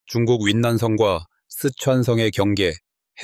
중국 윈난성과 쓰촨성의 경계,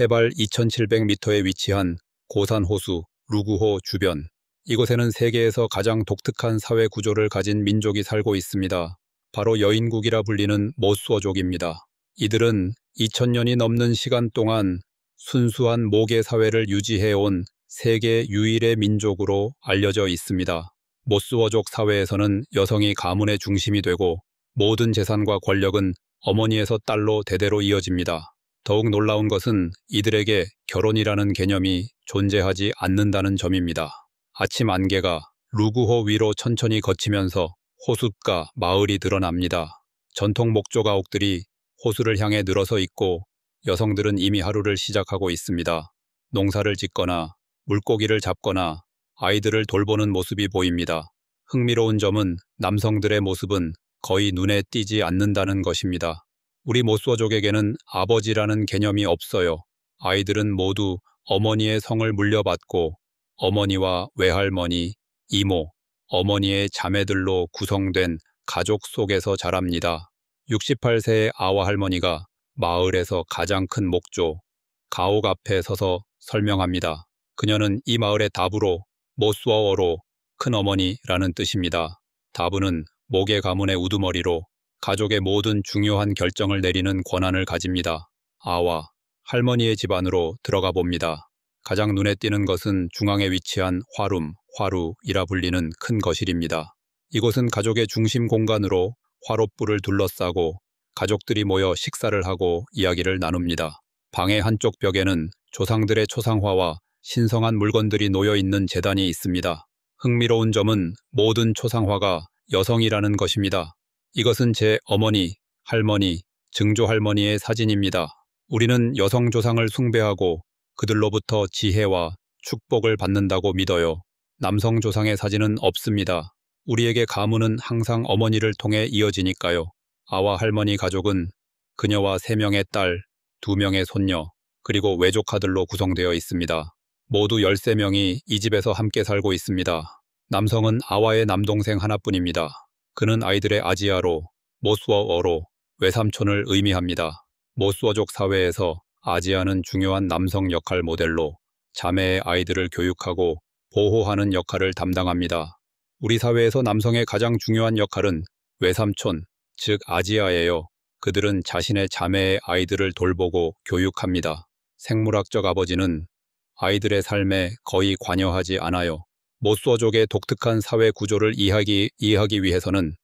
해발 2,700m에 위치한 고산 호수 루구호 주변. 이곳에는 세계에서 가장 독특한 사회 구조를 가진 민족이 살고 있습니다. 바로 여인국이라 불리는 모수어족입니다. 이들은 2000년이 넘는 시간 동안 순수한 모계 사회를 유지해온 세계 유일의 민족으로 알려져 있습니다. 모수어족 사회에서는 여성이 가문의 중심이 되고 모든 재산과 권력은 어머니에서 딸로 대대로 이어집니다. 더욱 놀라운 것은 이들에게 결혼이라는 개념이 존재하지 않는다는 점입니다. 아침 안개가 루구호 위로 천천히 거치면서 호숫가, 마을이 드러납니다. 전통 목조 가옥들이 호수를 향해 늘어서 있고 여성들은 이미 하루를 시작하고 있습니다. 농사를 짓거나 물고기를 잡거나 아이들을 돌보는 모습이 보입니다. 흥미로운 점은 남성들의 모습은 거의 눈에 띄지 않는다는 것입니다. 우리 모수어족에게는 아버지라는 개념이 없어요. 아이들은 모두 어머니의 성을 물려받고 어머니와 외할머니, 이모, 어머니의 자매들로 구성된 가족 속에서 자랍니다. 68세의 아와 할머니가 마을에서 가장 큰 목조, 가옥 앞에 서서 설명합니다. 그녀는 이 마을의 다부로 모수어어로 큰어머니라는 뜻입니다. 다부는 모계 가문의 우두머리로 가족의 모든 중요한 결정을 내리는 권한을 가집니다. 아와 할머니의 집안으로 들어가 봅니다. 가장 눈에 띄는 것은 중앙에 위치한 화룸, 화루이라 불리는 큰 거실입니다. 이곳은 가족의 중심 공간으로 화롯불을 둘러싸고 가족들이 모여 식사를 하고 이야기를 나눕니다. 방의 한쪽 벽에는 조상들의 초상화와 신성한 물건들이 놓여 있는 제단이 있습니다. 흥미로운 점은 모든 초상화가 여성이라는 것입니다. 이것은 제 어머니, 할머니, 증조할머니의 사진입니다. 우리는 여성 조상을 숭배하고 그들로부터 지혜와 축복을 받는다고 믿어요. 남성 조상의 사진은 없습니다. 우리에게 가문은 항상 어머니를 통해 이어지니까요. 아와 할머니 가족은 그녀와 3명의 딸, 2명의 손녀, 그리고 외조카들로 구성되어 있습니다. 모두 13명이 이 집에서 함께 살고 있습니다. 남성은 아와의 남동생 하나뿐입니다. 그는 아이들의 아지아로, 모수어어로 외삼촌을 의미합니다. 모수어족 사회에서 아지아는 중요한 남성 역할 모델로 자매의 아이들을 교육하고 보호하는 역할을 담당합니다. 우리 사회에서 남성의 가장 중요한 역할은 외삼촌, 즉 아지아예요. 그들은 자신의 자매의 아이들을 돌보고 교육합니다. 생물학적 아버지는 아이들의 삶에 거의 관여하지 않아요. 모수어족의 독특한 사회 구조를 이해하기 위해서는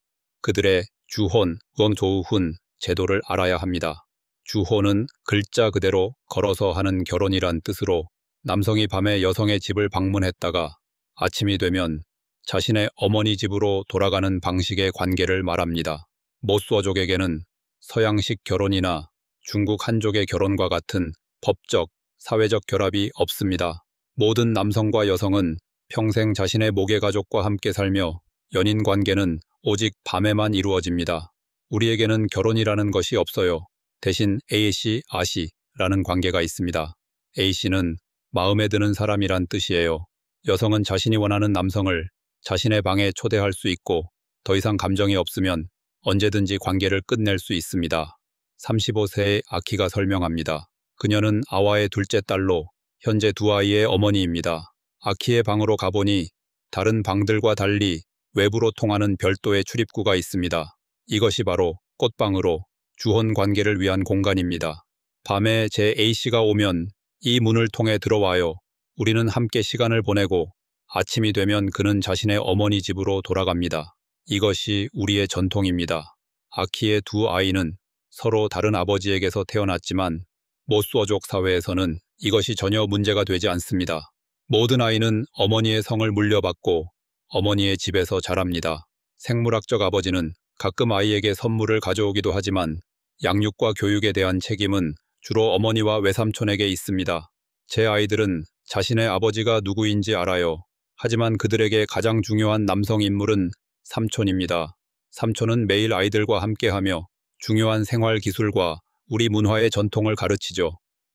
그들의 주혼, 우엉조우훈 제도를 알아야 합니다. 주혼은 글자 그대로 걸어서 하는 결혼이란 뜻으로 남성이 밤에 여성의 집을 방문했다가 아침이 되면 자신의 어머니 집으로 돌아가는 방식의 관계를 말합니다. 모수어족에게는 서양식 결혼이나 중국 한족의 결혼과 같은 법적, 사회적 결합이 없습니다. 모든 남성과 여성은 평생 자신의 모계 가족과 함께 살며 연인 관계는 오직 밤에만 이루어집니다. 우리에게는 결혼이라는 것이 없어요. 대신 A씨, A씨라는 관계가 있습니다. A씨는 마음에 드는 사람이란 뜻이에요. 여성은 자신이 원하는 남성을 자신의 방에 초대할 수 있고 더 이상 감정이 없으면 언제든지 관계를 끝낼 수 있습니다. 35세의 아키가 설명합니다. 그녀는 아와의 둘째 딸로 현재 2아이의 어머니입니다. 아키의 방으로 가보니 다른 방들과 달리 외부로 통하는 별도의 출입구가 있습니다. 이것이 바로 꽃방으로 주혼 관계를 위한 공간입니다. 밤에 제 A씨가 오면 이 문을 통해 들어와요. 우리는 함께 시간을 보내고 아침이 되면 그는 자신의 어머니 집으로 돌아갑니다. 이것이 우리의 전통입니다. 아키의 2아이는 서로 다른 아버지에게서 태어났지만 모수어족 사회에서는 이것이 전혀 문제가 되지 않습니다. 모든 아이는 어머니의 성을 물려받고 어머니의 집에서 자랍니다. 생물학적 아버지는 가끔 아이에게 선물을 가져오기도 하지만 양육과 교육에 대한 책임은 주로 어머니와 외삼촌에게 있습니다. 제 아이들은 자신의 아버지가 누구인지 알아요. 하지만 그들에게 가장 중요한 남성 인물은 삼촌입니다. 삼촌은 매일 아이들과 함께하며 중요한 생활 기술과 우리 문화의 전통을 가르치죠.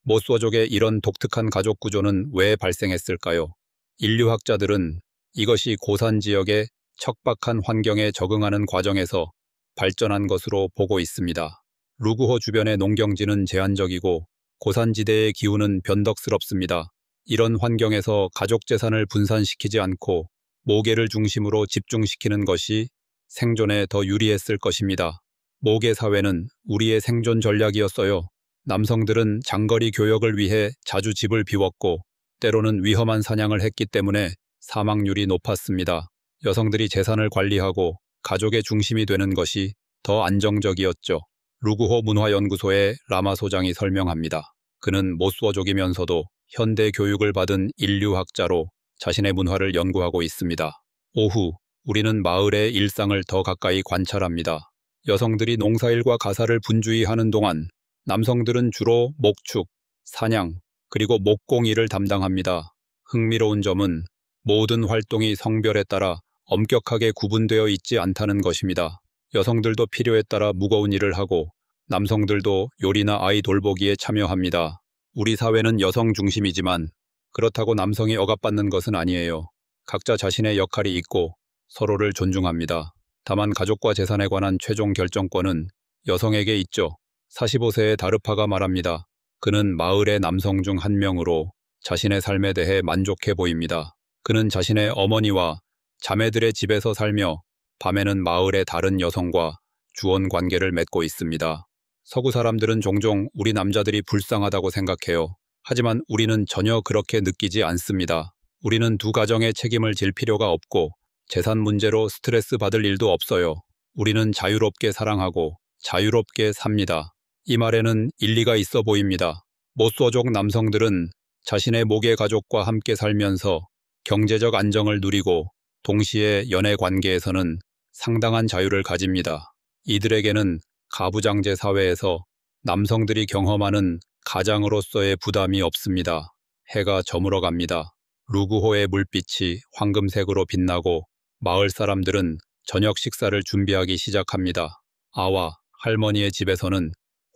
모수어족의 이런 독특한 가족 구조는 왜 발생했을까요? 인류학자들은 이것이 고산 지역의 척박한 환경에 적응하는 과정에서 발전한 것으로 보고 있습니다. 루구호 주변의 농경지는 제한적이고 고산지대의 기후는 변덕스럽습니다. 이런 환경에서 가족 재산을 분산시키지 않고 모계를 중심으로 집중시키는 것이 생존에 더 유리했을 것입니다. 모계 사회는 우리의 생존 전략이었어요. 남성들은 장거리 교역을 위해 자주 집을 비웠고 때로는 위험한 사냥을 했기 때문에 사망률이 높았습니다. 여성들이 재산을 관리하고 가족의 중심이 되는 것이 더 안정적이었죠. 루구호 문화연구소의 라마 소장이 설명합니다. 그는 모스워족이면서도 현대 교육을 받은 인류학자로 자신의 문화를 연구하고 있습니다. 오후, 우리는 마을의 일상을 더 가까이 관찰합니다. 여성들이 농사일과 가사를 분주히 하는 동안 남성들은 주로 목축, 사냥, 그리고 목공일을 담당합니다. 흥미로운 점은 모든 활동이 성별에 따라 엄격하게 구분되어 있지 않다는 것입니다. 여성들도 필요에 따라 무거운 일을 하고 남성들도 요리나 아이 돌보기에 참여합니다. 우리 사회는 여성 중심이지만 그렇다고 남성이 억압받는 것은 아니에요. 각자 자신의 역할이 있고 서로를 존중합니다. 다만 가족과 재산에 관한 최종 결정권은 여성에게 있죠. 45세의 다르파가 말합니다. 그는 마을의 남성 중 한 명으로 자신의 삶에 대해 만족해 보입니다. 그는 자신의 어머니와 자매들의 집에서 살며 밤에는 마을의 다른 여성과 주원 관계를 맺고 있습니다. 서구 사람들은 종종 우리 남자들이 불쌍하다고 생각해요. 하지만 우리는 전혀 그렇게 느끼지 않습니다. 우리는 두 가정의 책임을 질 필요가 없고 재산 문제로 스트레스 받을 일도 없어요. 우리는 자유롭게 사랑하고 자유롭게 삽니다. 이 말에는 일리가 있어 보입니다. 모스워족 남성들은 자신의 모계 가족과 함께 살면서 경제적 안정을 누리고 동시에 연애 관계에서는 상당한 자유를 가집니다. 이들에게는 가부장제 사회에서 남성들이 경험하는 가장으로서의 부담이 없습니다. 해가 저물어 갑니다. 루구호의 물빛이 황금색으로 빛나고 마을 사람들은 저녁 식사를 준비하기 시작합니다. 아와 할머니의 집에서는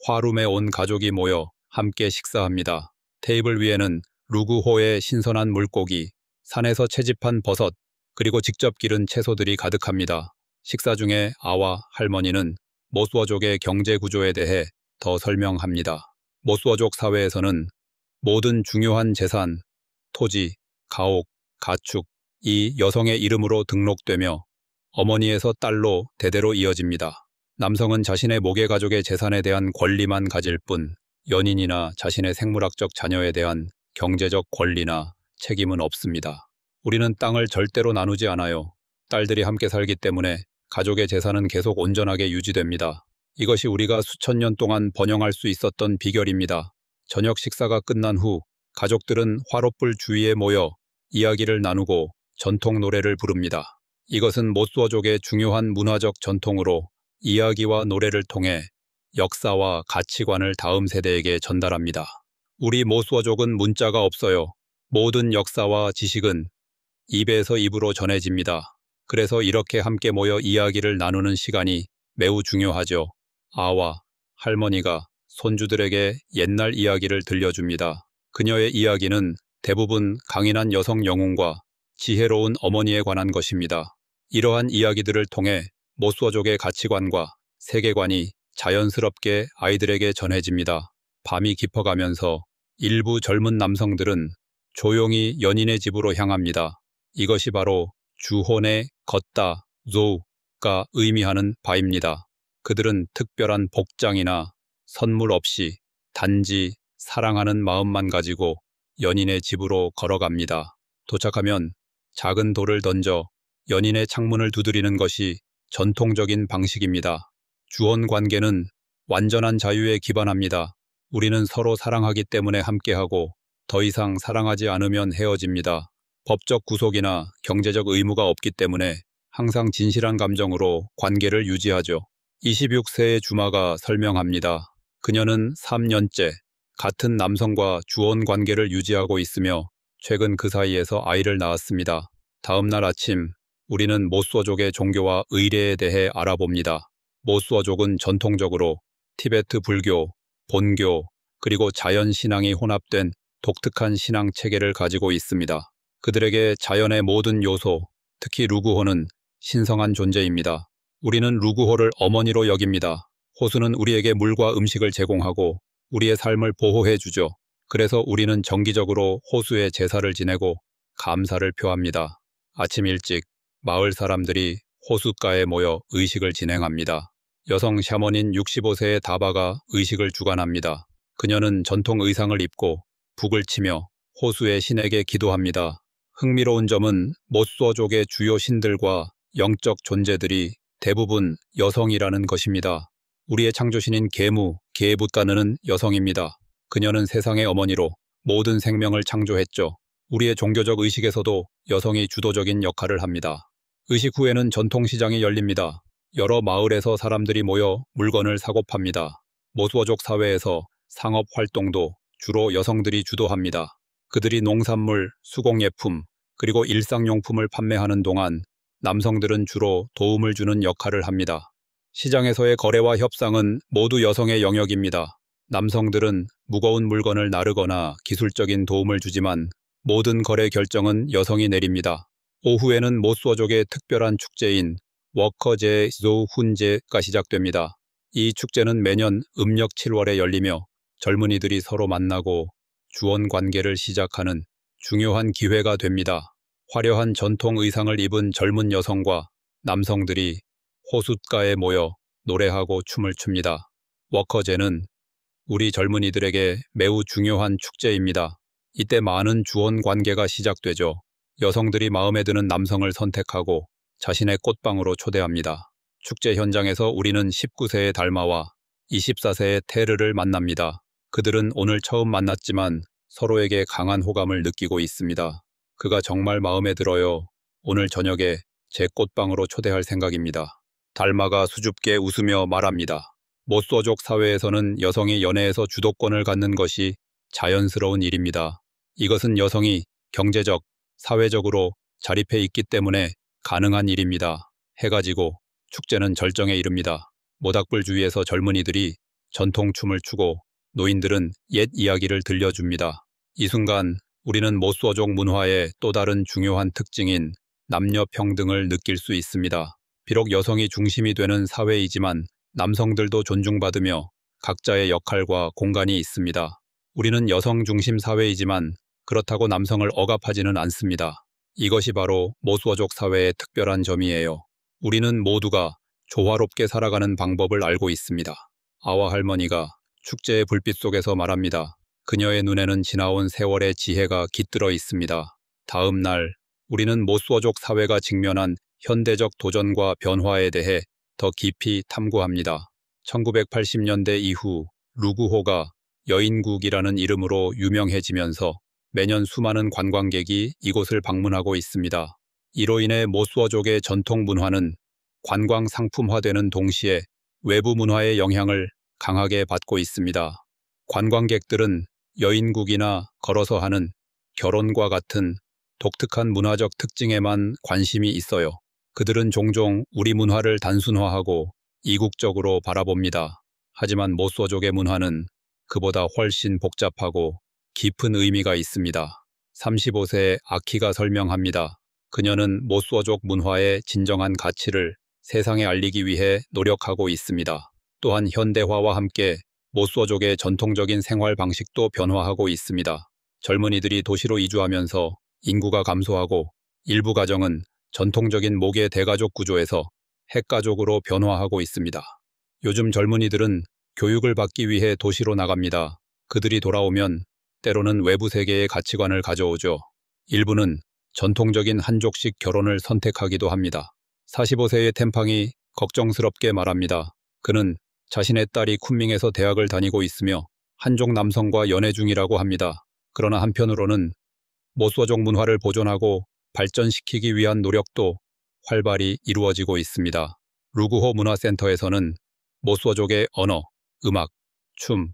화룸에 온 가족이 모여 함께 식사합니다. 테이블 위에는 루구호의 신선한 물고기, 산에서 채집한 버섯, 그리고 직접 기른 채소들이 가득합니다. 식사 중에 아와 할머니는 모스워족의 경제 구조에 대해 더 설명합니다. 모스워족 사회에서는 모든 중요한 재산, 토지, 가옥, 가축이 여성의 이름으로 등록되며 어머니에서 딸로 대대로 이어집니다. 남성은 자신의 모계 가족의 재산에 대한 권리만 가질 뿐 연인이나 자신의 생물학적 자녀에 대한 경제적 권리나 책임은 없습니다. 우리는 땅을 절대로 나누지 않아요. 딸들이 함께 살기 때문에 가족의 재산은 계속 온전하게 유지됩니다. 이것이 우리가 수천 년 동안 번영할 수 있었던 비결입니다. 저녁 식사가 끝난 후 가족들은 화롯불 주위에 모여 이야기를 나누고 전통 노래를 부릅니다. 이것은 모스워족의 중요한 문화적 전통으로 이야기와 노래를 통해 역사와 가치관을 다음 세대에게 전달합니다. 우리 모스워족은 문자가 없어요. 모든 역사와 지식은 입에서 입으로 전해집니다. 그래서 이렇게 함께 모여 이야기를 나누는 시간이 매우 중요하죠. 아와 할머니가 손주들에게 옛날 이야기를 들려줍니다. 그녀의 이야기는 대부분 강인한 여성 영웅과 지혜로운 어머니에 관한 것입니다. 이러한 이야기들을 통해 모스워족의 가치관과 세계관이 자연스럽게 아이들에게 전해집니다. 밤이 깊어가면서 일부 젊은 남성들은 조용히 연인의 집으로 향합니다. 이것이 바로 주혼의 걷다, 조우가 의미하는 바입니다. 그들은 특별한 복장이나 선물 없이 단지 사랑하는 마음만 가지고 연인의 집으로 걸어갑니다. 도착하면 작은 돌을 던져 연인의 창문을 두드리는 것이 전통적인 방식입니다. 주혼 관계는 완전한 자유에 기반합니다. 우리는 서로 사랑하기 때문에 함께하고 더 이상 사랑하지 않으면 헤어집니다. 법적 구속이나 경제적 의무가 없기 때문에 항상 진실한 감정으로 관계를 유지하죠. 26세의 주마가 설명합니다. 그녀는 3년째 같은 남성과 주혼 관계를 유지하고 있으며 최근 그 사이에서 아이를 낳았습니다. 다음 날 아침 우리는 모스워족의 종교와 의례에 대해 알아봅니다. 모스워족은 전통적으로 티베트 불교, 본교, 그리고 자연 신앙이 혼합된 독특한 신앙 체계를 가지고 있습니다. 그들에게 자연의 모든 요소, 특히 루구호는 신성한 존재입니다. 우리는 루구호를 어머니로 여깁니다. 호수는 우리에게 물과 음식을 제공하고 우리의 삶을 보호해 주죠. 그래서 우리는 정기적으로 호수에 제사를 지내고 감사를 표합니다. 아침 일찍 마을 사람들이 호숫가에 모여 의식을 진행합니다. 여성 샤머닌 65세의 다바가 의식을 주관합니다. 그녀는 전통 의상을 입고 북을 치며 호수의 신에게 기도합니다. 흥미로운 점은 모쏘족의 주요 신들과 영적 존재들이 대부분 여성이라는 것입니다. 우리의 창조신인 게무, 게붓가느는 여성입니다. 그녀는 세상의 어머니로 모든 생명을 창조했죠. 우리의 종교적 의식에서도 여성이 주도적인 역할을 합니다. 의식 후에는 전통시장이 열립니다. 여러 마을에서 사람들이 모여 물건을 사고 팝니다. 모쏘족 사회에서 상업 활동도 주로 여성들이 주도합니다. 그들이 농산물, 수공예품, 그리고 일상용품을 판매하는 동안 남성들은 주로 도움을 주는 역할을 합니다. 시장에서의 거래와 협상은 모두 여성의 영역입니다. 남성들은 무거운 물건을 나르거나 기술적인 도움을 주지만 모든 거래 결정은 여성이 내립니다. 오후에는 모쏘족의 특별한 축제인 워커제 조훈제가 시작됩니다. 이 축제는 매년 음력 7월에 열리며 젊은이들이 서로 만나고 주원 관계를 시작하는 중요한 기회가 됩니다. 화려한 전통 의상을 입은 젊은 여성과 남성들이 호숫가에 모여 노래하고 춤을 춥니다. 워커제는 우리 젊은이들에게 매우 중요한 축제입니다. 이때 많은 주원 관계가 시작되죠. 여성들이 마음에 드는 남성을 선택하고 자신의 꽃방으로 초대합니다. 축제 현장에서 우리는 19세의 달마와 24세의 테르를 만납니다. 그들은 오늘 처음 만났지만 서로에게 강한 호감을 느끼고 있습니다. 그가 정말 마음에 들어요. 오늘 저녁에 제 꽃방으로 초대할 생각입니다. 달마가 수줍게 웃으며 말합니다. 모쏘족 사회에서는 여성이 연애에서 주도권을 갖는 것이 자연스러운 일입니다. 이것은 여성이 경제적, 사회적으로 자립해 있기 때문에 가능한 일입니다. 해가 지고 축제는 절정에 이릅니다. 모닥불 주위에서 젊은이들이 전통춤을 추고 노인들은 옛 이야기를 들려줍니다. 이 순간 우리는 모쏘족 문화의 또 다른 중요한 특징인 남녀 평등을 느낄 수 있습니다. 비록 여성이 중심이 되는 사회이지만 남성들도 존중받으며 각자의 역할과 공간이 있습니다. 우리는 여성 중심 사회이지만 그렇다고 남성을 억압하지는 않습니다. 이것이 바로 모쏘족 사회의 특별한 점이에요. 우리는 모두가 조화롭게 살아가는 방법을 알고 있습니다. 아와 할머니가 축제의 불빛 속에서 말합니다. 그녀의 눈에는 지나온 세월의 지혜가 깃들어 있습니다. 다음 날 우리는 모쏘족 사회가 직면한 현대적 도전과 변화에 대해 더 깊이 탐구합니다. 1980년대 이후 루구호가 여인국이라는 이름으로 유명해지면서 매년 수많은 관광객이 이곳을 방문하고 있습니다. 이로 인해 모쏘족의 전통 문화는 관광 상품화되는 동시에 외부 문화의 영향을 강하게 받고 있습니다. 관광객들은 여인국이나 걸어서 하는 결혼과 같은 독특한 문화적 특징에만 관심이 있어요. 그들은 종종 우리 문화를 단순화하고 이국적으로 바라봅니다. 하지만 모쏘족의 문화는 그보다 훨씬 복잡하고 깊은 의미가 있습니다. 35세 아키가 설명합니다. 그녀는 모쏘족 문화의 진정한 가치를 세상에 알리기 위해 노력하고 있습니다. 또한 현대화와 함께 모쏘족의 전통적인 생활 방식도 변화하고 있습니다. 젊은이들이 도시로 이주하면서 인구가 감소하고 일부 가정은 전통적인 모계 대가족 구조에서 핵가족으로 변화하고 있습니다. 요즘 젊은이들은 교육을 받기 위해 도시로 나갑니다. 그들이 돌아오면 때로는 외부 세계의 가치관을 가져오죠. 일부는 전통적인 한족식 결혼을 선택하기도 합니다. 45세의 템팡이 걱정스럽게 말합니다. 그는 자신의 딸이 쿤밍에서 대학을 다니고 있으며 한족 남성과 연애 중이라고 합니다. 그러나 한편으로는 모쏘족 문화를 보존하고 발전시키기 위한 노력도 활발히 이루어지고 있습니다. 루구호 문화센터에서는 모쏘족의 언어, 음악, 춤,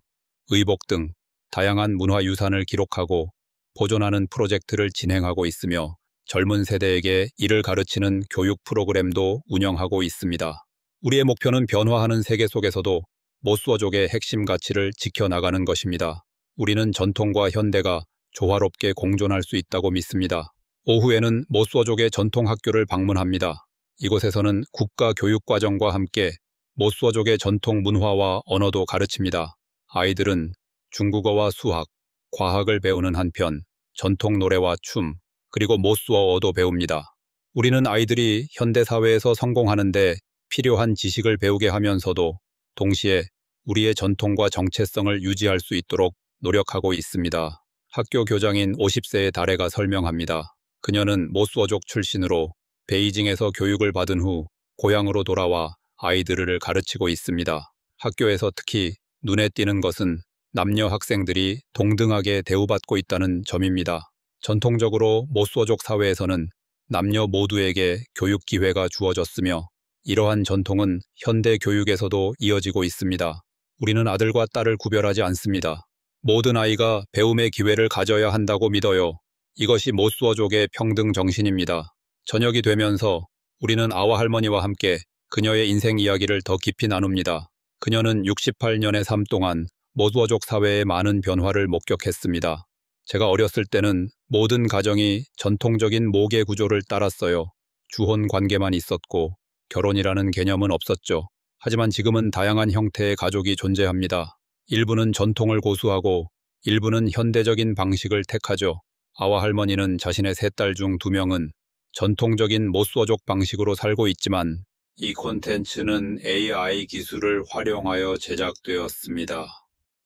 의복 등 다양한 문화유산을 기록하고 보존하는 프로젝트를 진행하고 있으며 젊은 세대에게 이를 가르치는 교육 프로그램도 운영하고 있습니다. 우리의 목표는 변화하는 세계 속에서도 모쏘족의 핵심 가치를 지켜나가는 것입니다. 우리는 전통과 현대가 조화롭게 공존할 수 있다고 믿습니다. 오후에는 모쏘족의 전통 학교를 방문합니다. 이곳에서는 국가 교육과정과 함께 모수어족의 전통 문화와 언어도 가르칩니다. 아이들은 중국어와 수학, 과학을 배우는 한편 전통 노래와 춤, 그리고 모수어도 배웁니다. 우리는 아이들이 현대사회에서 성공하는데 필요한 지식을 배우게 하면서도 동시에 우리의 전통과 정체성을 유지할 수 있도록 노력하고 있습니다. 학교 교장인 50세의 다래가 설명합니다. 그녀는 모수어족 출신으로 베이징에서 교육을 받은 후 고향으로 돌아와 아이들을 가르치고 있습니다. 학교에서 특히 눈에 띄는 것은 남녀 학생들이 동등하게 대우받고 있다는 점입니다. 전통적으로 모수어족 사회에서는 남녀 모두에게 교육 기회가 주어졌으며 이러한 전통은 현대 교육에서도 이어지고 있습니다. 우리는 아들과 딸을 구별하지 않습니다. 모든 아이가 배움의 기회를 가져야 한다고 믿어요. 이것이 모수어족의 평등 정신입니다. 저녁이 되면서 우리는 아와 할머니와 함께 그녀의 인생 이야기를 더 깊이 나눕니다. 그녀는 68년의 삶 동안 모수어족 사회의 많은 변화를 목격했습니다. 제가 어렸을 때는 모든 가정이 전통적인 모계 구조를 따랐어요. 주혼 관계만 있었고 결혼이라는 개념은 없었죠. 하지만 지금은 다양한 형태의 가족이 존재합니다. 일부는 전통을 고수하고 일부는 현대적인 방식을 택하죠. 아와 할머니는 자신의 3딸 중 2명은 전통적인 모수어족 방식으로 살고 있지만 이 콘텐츠는 AI 기술을 활용하여 제작되었습니다.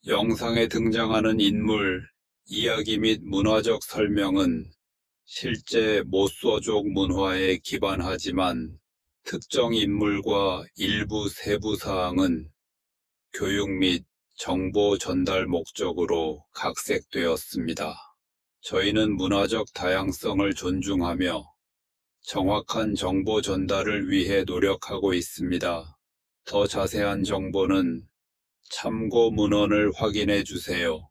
영상에 등장하는 인물, 이야기 및 문화적 설명은 실제 모수어족 문화에 기반하지만 특정 인물과 일부 세부 사항은 교육 및 정보 전달 목적으로 각색되었습니다. 저희는 문화적 다양성을 존중하며 정확한 정보 전달을 위해 노력하고 있습니다. 더 자세한 정보는 참고 문헌을 확인해 주세요.